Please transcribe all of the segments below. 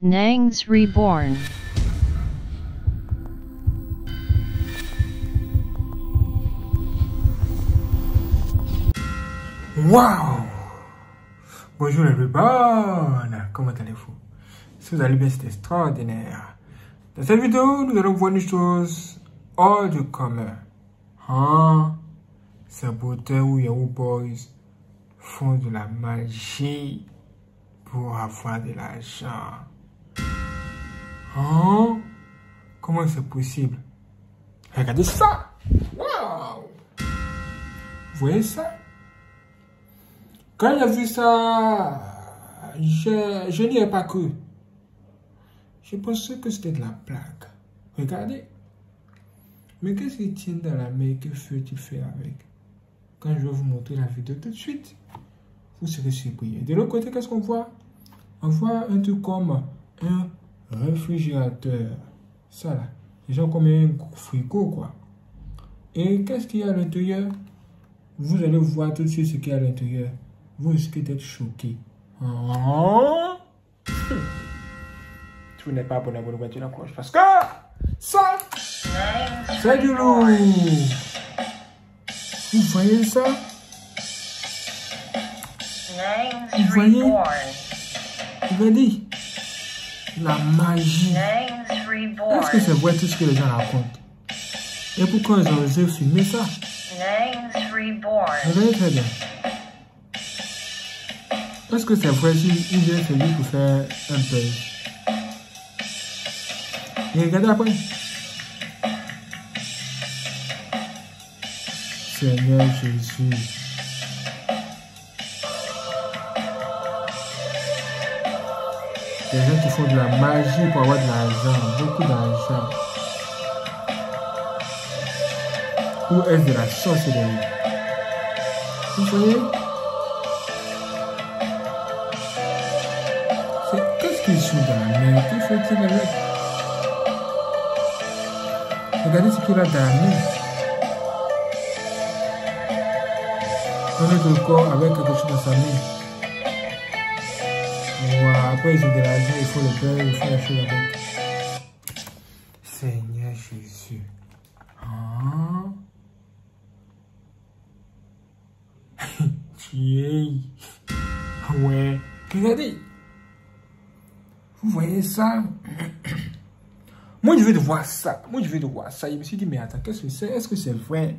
Nangs Reborn. Waouh! Bonjour everyone! Comment allez-vous? Si vous allez bien, c'est extraordinaire. Dans cette vidéo, nous allons voir une chose hors du commun. C'est Beauté ou Yahoo Boys font de la magie pour avoir de l'argent. Comment c'est possible? Regardez ça! Waouh! Vous voyez ça? Quand j'ai vu ça, je n'y ai pas cru. Je pensais que c'était de la blague. Regardez. Mais qu'est-ce qu'il tient dans la main? Que feu-tu fait avec? Quand je vais vous montrer la vidéo tout de suite, vous serez surpris. Et de l'autre côté, qu'est-ce qu'on voit? On voit un truc comme un réfrigérateur. Ça là. C'est genre comme un frigo, quoi. Et qu'est-ce qu'il y a à l'intérieur? Vous allez voir tout de suite ce qu'il y a à l'intérieur. Vous risquez d'être choqué. Si vous n'êtes pas abonné, abonnez-vous à la cloche parce que ça, c'est du lourd. Vous voyez ça? Vous voyez? Regardez. La magie. Est-ce que c'est vrai tout ce que les gens racontent? Et pourquoi ils ont osé filmer ça? Regardez très bien. Est-ce que c'est vrai s'il vient celui pour faire un buzz? Et regardez après. Seigneur Jésus. Les gens qui font de la magie pour avoir de l'argent, beaucoup d'argent. Ou est-ce de la sorcellerie? Vous voyez? Qu'est-ce qu'ils sont dans la main? Qu'est-ce qu'il avec? Regardez ce qu'il a dans la main. On est au corps avec quelque chose dans sa main. Wow. Après, ils ont de l'argent, il faut le beurre, il faut la chose avec. Seigneur Jésus. Ouais. Regardez. Vous voyez ça? Moi, je vais de voir ça. Je me suis dit, mais attends, qu'est-ce que c'est? Est-ce que c'est vrai?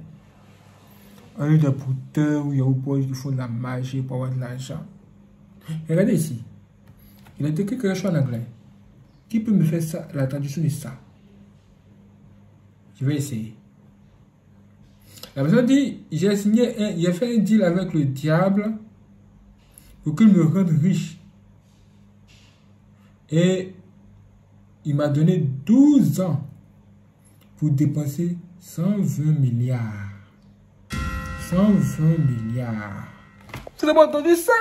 Un lieu de bouteur où il y a au bois, ils font de la magie pour avoir de l'argent. Regardez ici. Il a écrit quelque chose en anglais. Qui peut me faire ça, la traduction de ça? Je vais essayer. La personne dit, j'ai fait un deal avec le diable pour qu'il me rende riche. Et il m'a donné 12 ans pour dépenser 120 milliards. 120 milliards. Vous avez entendu ça?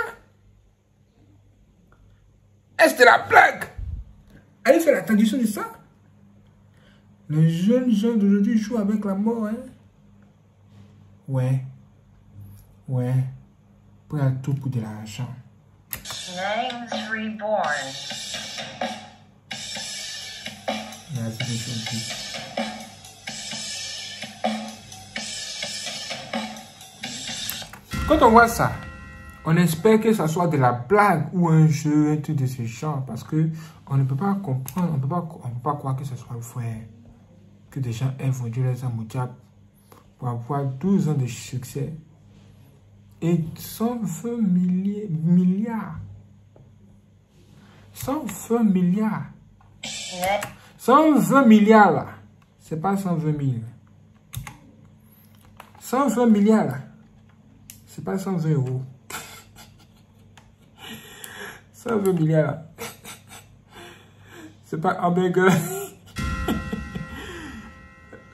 Est-ce que c'est la blague? Allez faire la traduction de ça? Les jeunes gens d'aujourd'hui jouent avec la mort, hein? Ouais. Prends tout pour de l'argent. Nangs Reborn. Quand on voit ça, on espère que ça soit de la blague ou un jeu, un truc de ce genre, parce que on ne peut pas comprendre, on ne peut pas croire que ce soit vrai, que des gens aient vendu les âmes au diable pour avoir 12 ans de succès et 120 milliards. 120 milliards. 120 milliards là, c'est pas 120 000. 120 milliards là, c'est pas 120 euros. 120 milliards là, c'est pas hamburger.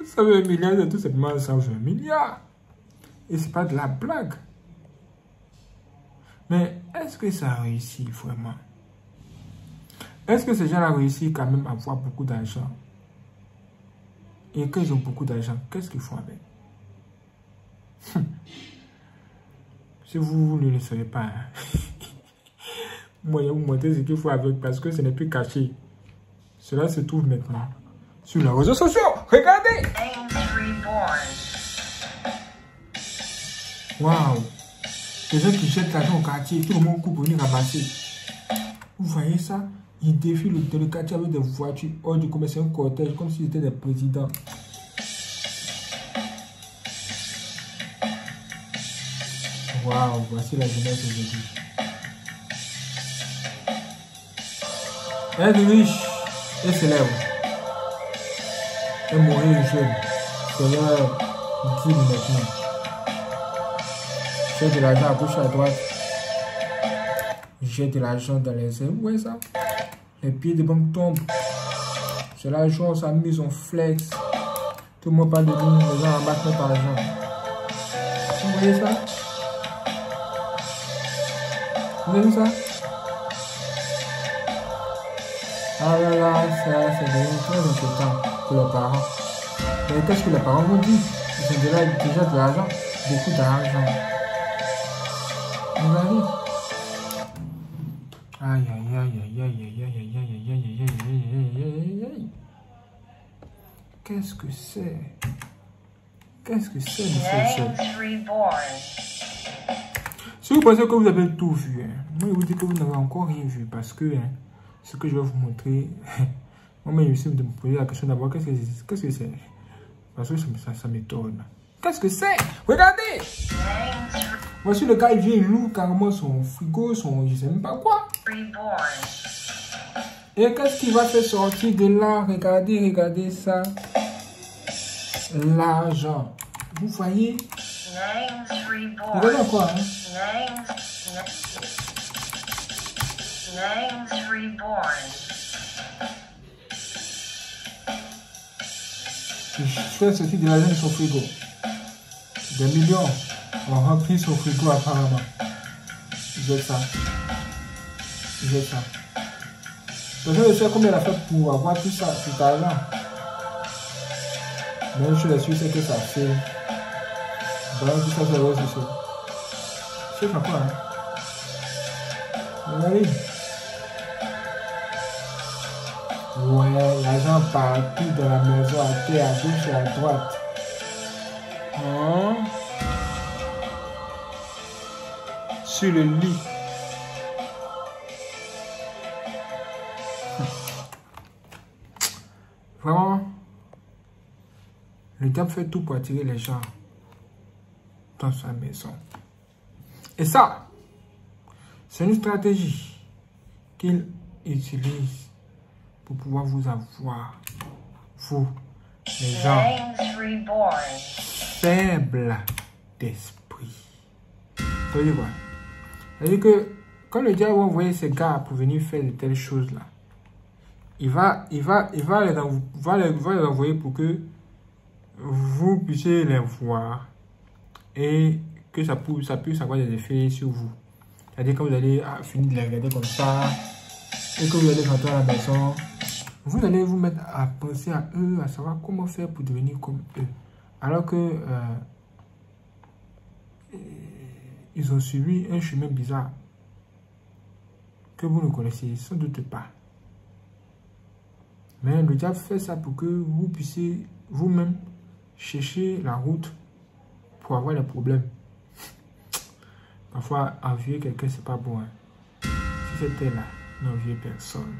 120 milliards, c'est tout simplement 120 milliards. Et c'est pas de la blague. Mais est-ce que ça a réussi vraiment? Est-ce que ces gens-là réussissent quand même à avoir beaucoup d'argent? Et quand ils ont beaucoup d'argent, qu'est-ce qu'ils font avec? Si vous ne le savez pas, hein? Moi, vous montrer ce qu'il faut avec parce que ce n'est plus caché. Cela se trouve maintenant sur les réseaux sociaux. Regardez! Waouh! Les gens qui jettent l'argent au quartier, tout le monde coupe pour venir ramasser. Vous voyez ça? Ils défilent dans le quartier avec des voitures hors du commerce, un cortège comme s'ils étaient des présidents. Waouh! Voici la jeunesse aujourd'hui. Être riche et célèbre et mourir jeune, c'est leur deal maintenant. J'ai de l'argent à gauche à droite. J'ai de l'argent dans les airs. Vous voyez ça? Les billets de banque tombent. C'est l'argent, on s'amuse, on flex. Tout le monde parle de nous, les gens ramassent notre argent. Vous voyez ça? Vous avez vu ça? Ah là là, ça c'est devenu très inquiétant pour les parents. Mais qu'est-ce que les parents vont dire? Ils ont déjà de l'argent, beaucoup d'argent. Regardez. Aïe aïe aïe aïe aïe aïe aïe aïe aïe aïe aïe aïe aïe. Qu'est-ce que c'est? Qu'est-ce que c'est, Si vous pensez que vous avez tout vu, hein, moi je vous dis que vous n'avez encore rien vu parce que ce que je vais vous montrer, moi-même je suis de me poser la question d'abord, qu'est-ce que c'est? Parce que ça m'étonne. Qu'est-ce que c'est? Regardez! Voici le gars, il vient, il loue carrément son frigo, son je sais même pas quoi. Et qu'est-ce qu'il va faire sortir de là? Regardez, regardez ça. L'argent. Vous voyez? Regardez encore, hein? Il fait sortir de l'argent de son frigo. Des millions ont rempli son frigo apparemment. J'ai ça. J'ai ça. Je sais combien il a fait pour avoir tout ça, cet argent. Même je suis sûr que ça fait. Donc tout ça c'est vrai, c'est sûr. Je sais pas quoi, hein. Regardez. Ouais, l'argent partout dans la maison, à terre, à gauche et à droite. Hein? Sur le lit. Vraiment, le diable fait tout pour attirer les gens dans sa maison. Et ça, c'est une stratégie qu'il utilise pour pouvoir vous avoir, vous, les gens faibles d'esprit. Vous voyez quoi? C'est-à-dire que quand le diable va envoyer ses gars pour venir faire de telles choses-là, il va les envoyer pour que vous puissiez les voir et que ça puisse avoir des effets sur vous. C'est-à-dire que vous allez finir de les regarder comme ça et que vous allez rentrer à la maison, vous allez vous mettre à penser à eux, à savoir comment faire pour devenir comme eux. Alors que ils ont suivi un chemin bizarre que vous ne connaissez sans doute pas. Mais le diable fait ça pour que vous puissiez vous-même chercher la route pour avoir des problèmes. Parfois, envier quelqu'un, c'est pas bon. Hein. Si c'était là, n'enviez personne.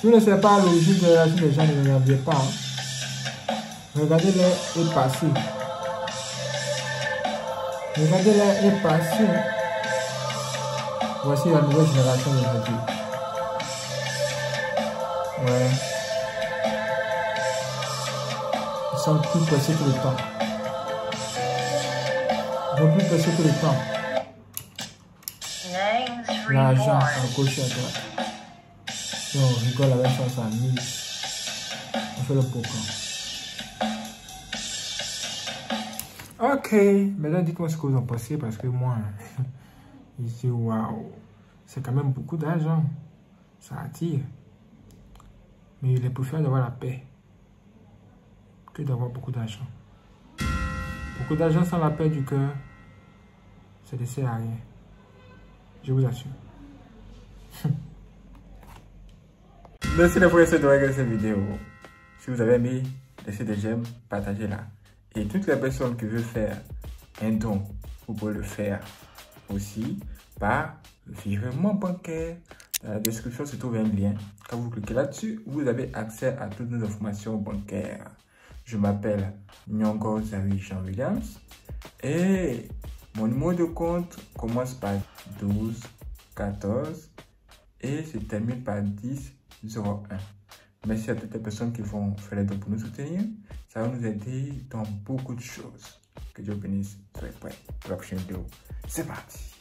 Si vous ne savez pas l'origine de la relation des gens, ne l'enviez pas. Hein. Regardez-les et passez. Regardez-les et passez. Voici la nouvelle génération d'aujourd'hui. Ouais. Ils sont plus pressés que le temps. Ils sont plus pressés que le temps. L'argent à gauche et à droite. Et on rigole avec ça, ça amuse. On fait le programme. Ok. Maintenant, dites-moi ce que vous en pensez parce que moi, ici, waouh. C'est quand même beaucoup d'argent. Ça attire. Mais il est préférable d'avoir la paix que d'avoir beaucoup d'argent. Beaucoup d'argent sans la paix du cœur, ça ne sert à rien. Je vous assure. Merci les frères et sœurs de regarder cette vidéo. Si vous avez aimé, laissez des j'aime, partagez-la. Et toutes les personnes qui veulent faire un don, vous pouvez le faire aussi par virement bancaire. Dans la description se trouve un lien. Quand vous cliquez là-dessus, vous avez accès à toutes nos informations bancaires. Je m'appelle Nyongo Zari Jean Williams et mon numéro de compte commence par 12 14 et se termine par 10 01. Merci à toutes les personnes qui vont faire les dons pour nous soutenir. Ça va nous aider dans beaucoup de choses. Que Dieu bénisse. Soyez prêts pour la prochaine vidéo. C'est parti.